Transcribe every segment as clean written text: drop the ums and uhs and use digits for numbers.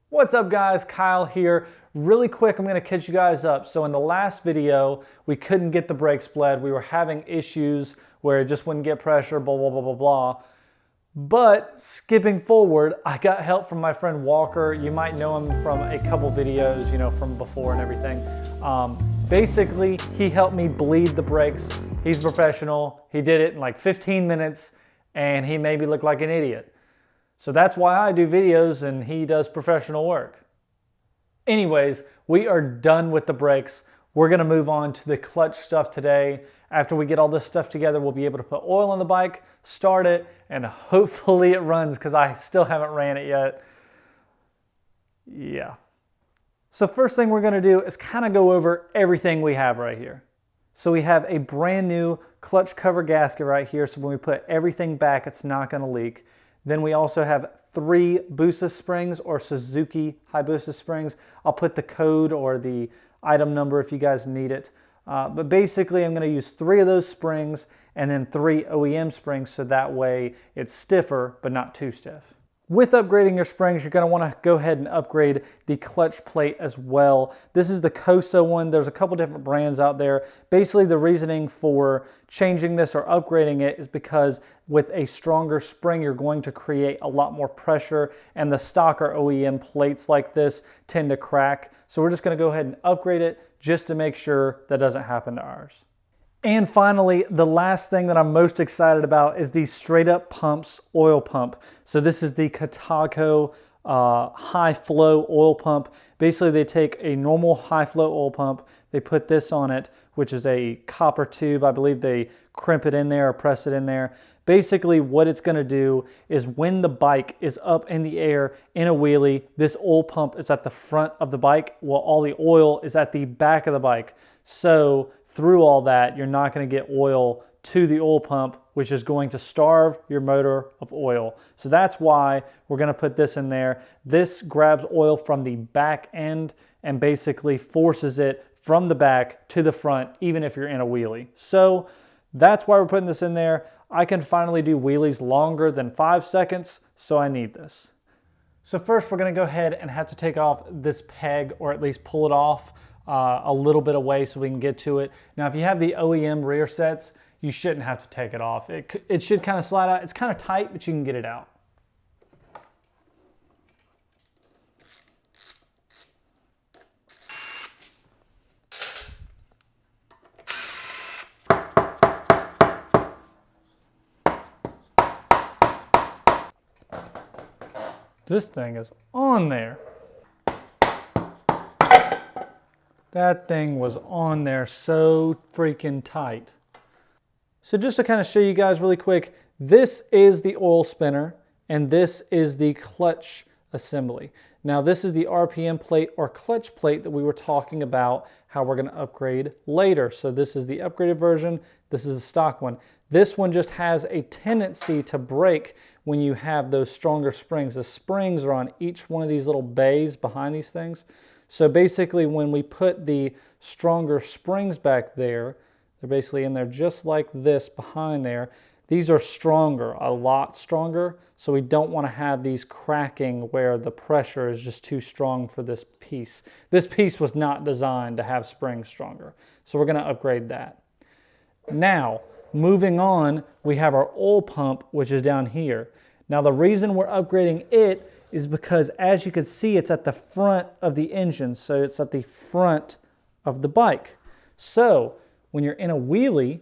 What's up guys, Kyle here. Really quick, I'm gonna catch you guys up. So in the last video, we couldn't get the brakes bled. We were having issues where it just wouldn't get pressure, blah, blah, blah, blah, blah. But skipping forward, I got help from my friend Walker. You might know him from a couple videos, you know, from before and everything. Basically, he helped me bleed the brakes. He's a professional. He did it in like 15 minutes and he made me look like an idiot. So that's why I do videos and he does professional work. Anyways, we are done with the brakes. We're gonna move on to the clutch stuff today. After we get all this stuff together, we'll be able to put oil on the bike, start it, and hopefully it runs because I still haven't ran it yet. Yeah. So first thing we're gonna do is kind of go over everything we have right here. So we have a brand new clutch cover gasket right here. So when we put everything back, it's not gonna leak. Then we also have 3 Busa springs or Suzuki Hayabusa springs. I'll put the code or the item number if you guys need it. But basically I'm going to use 3 of those springs and then 3 OEM springs so that way it's stiffer but not too stiff. With upgrading your springs, you're going to want to go ahead and upgrade the clutch plate as well. This is the Koso one. There's a couple different brands out there. Basically, the reasoning for changing this or upgrading it is because with a stronger spring, you're going to create a lot more pressure, and the stock or OEM plates like this tend to crack. So we're just going to go ahead and upgrade it just to make sure that doesn't happen to ours. And finally, the last thing that I'm most excited about is the StraightUp Pumps oil pump. So this is the Kataco high flow oil pump. Basically, they take a normal high flow oil pump, they put this on it, which is a copper tube. I believe they crimp it in there or press it in there. Basically, what it's gonna do is when the bike is up in the air in a wheelie, this oil pump is at the front of the bike while all the oil is at the back of the bike. So through all that, you're not going to get oil to the oil pump, which is going to starve your motor of oil. So that's why we're going to put this in there. This grabs oil from the back end and basically forces it from the back to the front, even if you're in a wheelie. So that's why we're putting this in there. I can finally do wheelies longer than 5 seconds, so I need this. So first we're going to go ahead and have to take off this peg, or at least pull it off a little bit away so we can get to it. Now, if you have the OEM rear sets, you shouldn't have to take it off. It should kind of slide out. It's kind of tight, but you can get it out. This thing is on there. That thing was on there so freaking tight. So just to kind of show you guys really quick, this is the oil spinner and this is the clutch assembly. Now this is the RPM plate or clutch plate that we were talking about how we're going to upgrade later. So this is the upgraded version. This is the stock one. This one just has a tendency to break when you have those stronger springs. The springs are on each one of these little bays behind these things. So basically when we put the stronger springs back there, they're basically in there just like this behind there. These are stronger, a lot stronger. So we don't want to have these cracking where the pressure is just too strong for this piece. This piece was not designed to have springs stronger. So we're going to upgrade that. Now, moving on, we have our oil pump, which is down here. Now the reason we're upgrading it is because, as you can see, it's at the front of the engine. So it's at the front of the bike. So when you're in a wheelie,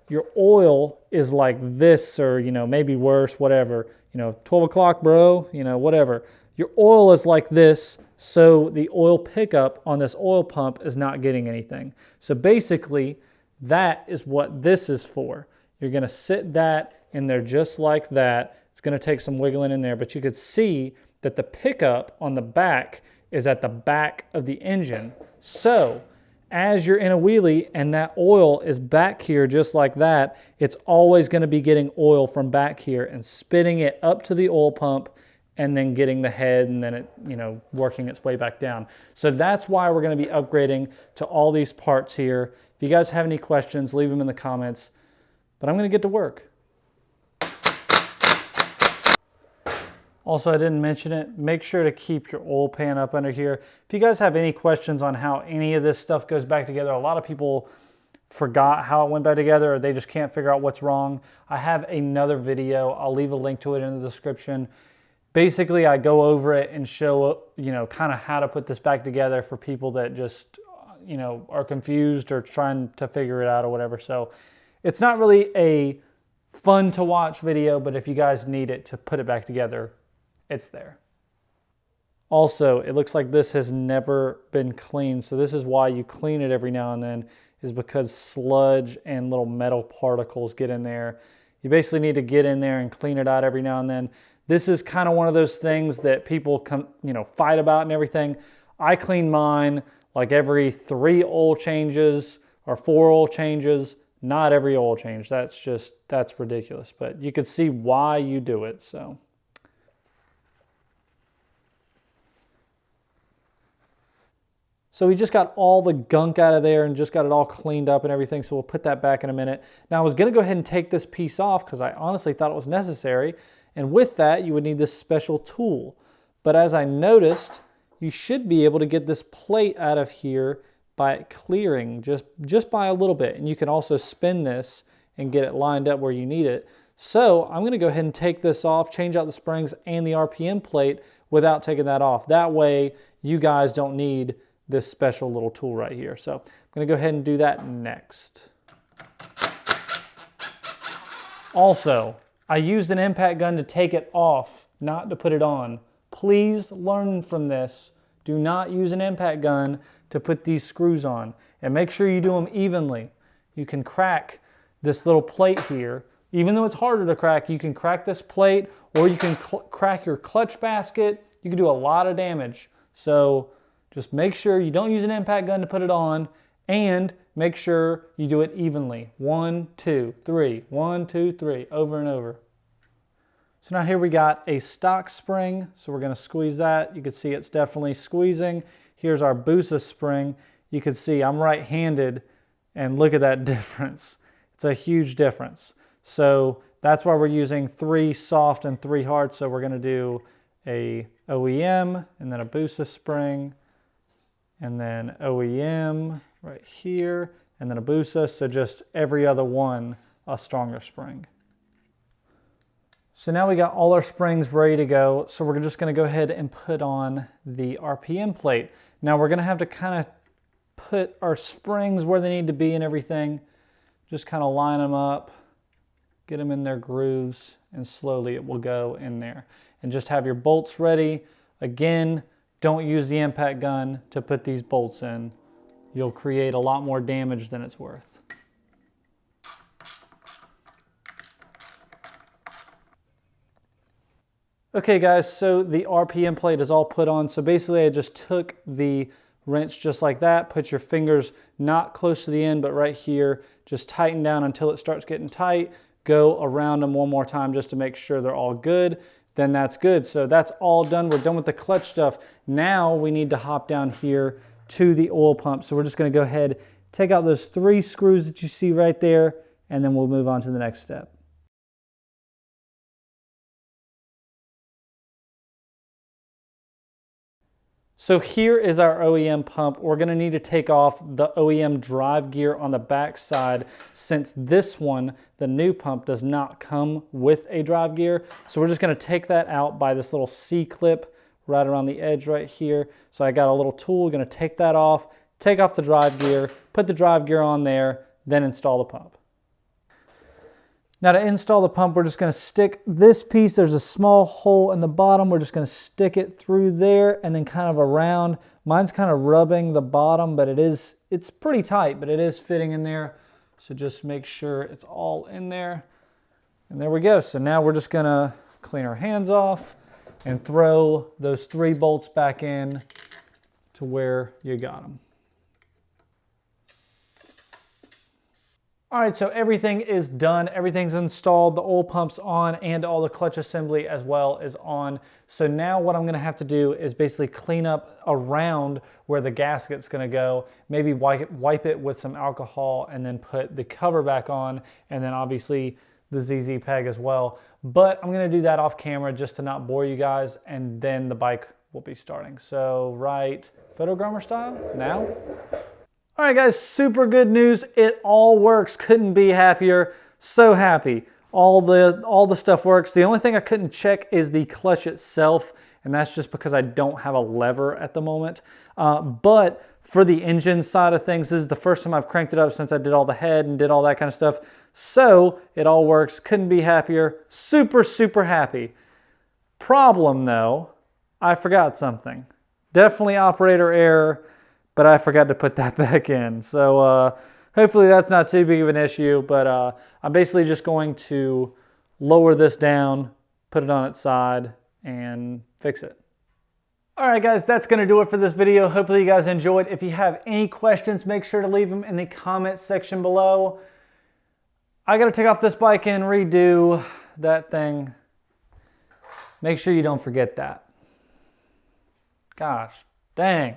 your oil is like this, or, you know, maybe worse, whatever, you know, 12 o'clock, bro, you know, whatever. Your oil is like this. So the oil pickup on this oil pump is not getting anything. So basically that is what this is for. You're going to sit that in there just like that. It's going to take some wiggling in there, but you could see that the pickup on the back is at the back of the engine. So as you're in a wheelie and that oil is back here just like that, it's always going to be getting oil from back here and spitting it up to the oil pump and then getting the head and then it, you know, working its way back down. So that's why we're going to be upgrading to all these parts here. If you guys have any questions, leave them in the comments, but I'm going to get to work. Also, I didn't mention it, make sure to keep your oil pan up under here. If you guys have any questions on how any of this stuff goes back together, a lot of people forgot how it went back together or they just can't figure out what's wrong. I have another video. I'll leave a link to it in the description. Basically, I go over it and show, kind of how to put this back together for people that just, are confused or trying to figure it out or whatever. So it's not really a fun to watch video, but if you guys need it to put it back together, it's there. Also, it looks like this has never been cleaned. So this is why you clean it every now and then, is because sludge and little metal particles get in there. You basically need to get in there and clean it out every now and then. This is kind of one of those things that people fight about and everything. I clean mine like every 3 oil changes or 4 oil changes, not every oil change. That's ridiculous, but you can see why you do it, so. So we just got all the gunk out of there and just got it all cleaned up and everything, so we'll put that back in a minute. Now I was gonna go ahead and take this piece off because I honestly thought it was necessary, and with that you would need this special tool. But as I noticed, you should be able to get this plate out of here by clearing just by a little bit, and you can also spin this and get it lined up where you need it. So I'm gonna go ahead and take this off, change out the springs and the RPM plate without taking that off. That way you guys don't need this special little tool right here. So I'm going to go ahead and do that next. Also, I used an impact gun to take it off, not to put it on. Please learn from this. Do not use an impact gun to put these screws on, and make sure you do them evenly. You can crack this little plate here. Even though it's harder to crack, you can crack this plate, or you can crack your clutch basket. You can do a lot of damage. So just make sure you don't use an impact gun to put it on, and make sure you do it evenly. 1, 2, 3, 1, 2, 3, over and over. So now here we got a stock spring, so we're gonna squeeze that. You can see it's definitely squeezing. Here's our Busa spring. You can see I'm right-handed, and look at that difference. It's a huge difference. So that's why we're using 3 soft and 3 hard. So we're gonna do a OEM, and then a Busa spring, and then OEM right here, and then a Busa, so just every other one a stronger spring. So now we got all our springs ready to go, so we're just gonna go ahead and put on the RPM plate. Now we're gonna have to kind of put our springs where they need to be and everything. Just kind of line them up, get them in their grooves, and slowly it will go in there. And just have your bolts ready. Again, don't use the impact gun to put these bolts in. You'll create a lot more damage than it's worth. Okay guys, so the RPM plate is all put on. So basically I just took the wrench just like that, put your fingers not close to the end, but right here, just tighten down until it starts getting tight. Go around them one more time just to make sure they're all good. Then that's good. So that's all done. We're done with the clutch stuff. Now we need to hop down here to the oil pump. So we're just going to go ahead, take out those 3 screws that you see right there, and then we'll move on to the next step. So here is our OEM pump. We're going to need to take off the OEM drive gear on the back side, since this one, the new pump, does not come with a drive gear. So we're just going to take that out by this little C-clip right around the edge right here. So I got a little tool, going to take that off, take off the drive gear, put the drive gear on there, then install the pump. Now to install the pump, we're just going to stick this piece. There's a small hole in the bottom. We're just going to stick it through there and then kind of around. Mine's kind of rubbing the bottom, but it's pretty tight, but it is fitting in there. So just make sure it's all in there. And there we go. So now we're just going to clean our hands off and throw those 3 bolts back in to where you got them. All right, so everything is done. Everything's installed. The oil pump's on, and all the clutch assembly as well is on. So now what I'm gonna have to do is basically clean up around where the gasket's gonna go, maybe wipe it with some alcohol, and then put the cover back on, and then obviously the ZZ peg as well. but I'm gonna do that off camera just to not bore you guys, and then the bike will be starting. So right photogrammer style now. All right guys, super good news. It all works. Couldn't be happier. So happy. All the stuff works. The only thing I couldn't check is the clutch itself, and that's just because I don't have a lever at the moment. But for the engine side of things, this is the first time I've cranked it up since I did all the head and did all that kind of stuff. So it all works. Couldn't be happier. Super, super happy. Problem though, I forgot something. Definitely operator error, but I forgot to put that back in. So hopefully that's not too big of an issue, but I'm basically just going to lower this down, put it on its side, and fix it. All right guys, that's gonna do it for this video. Hopefully you guys enjoyed. If you have any questions, make sure to leave them in the comments section below. I gotta take off this bike and redo that thing. Make sure you don't forget that. Gosh, dang.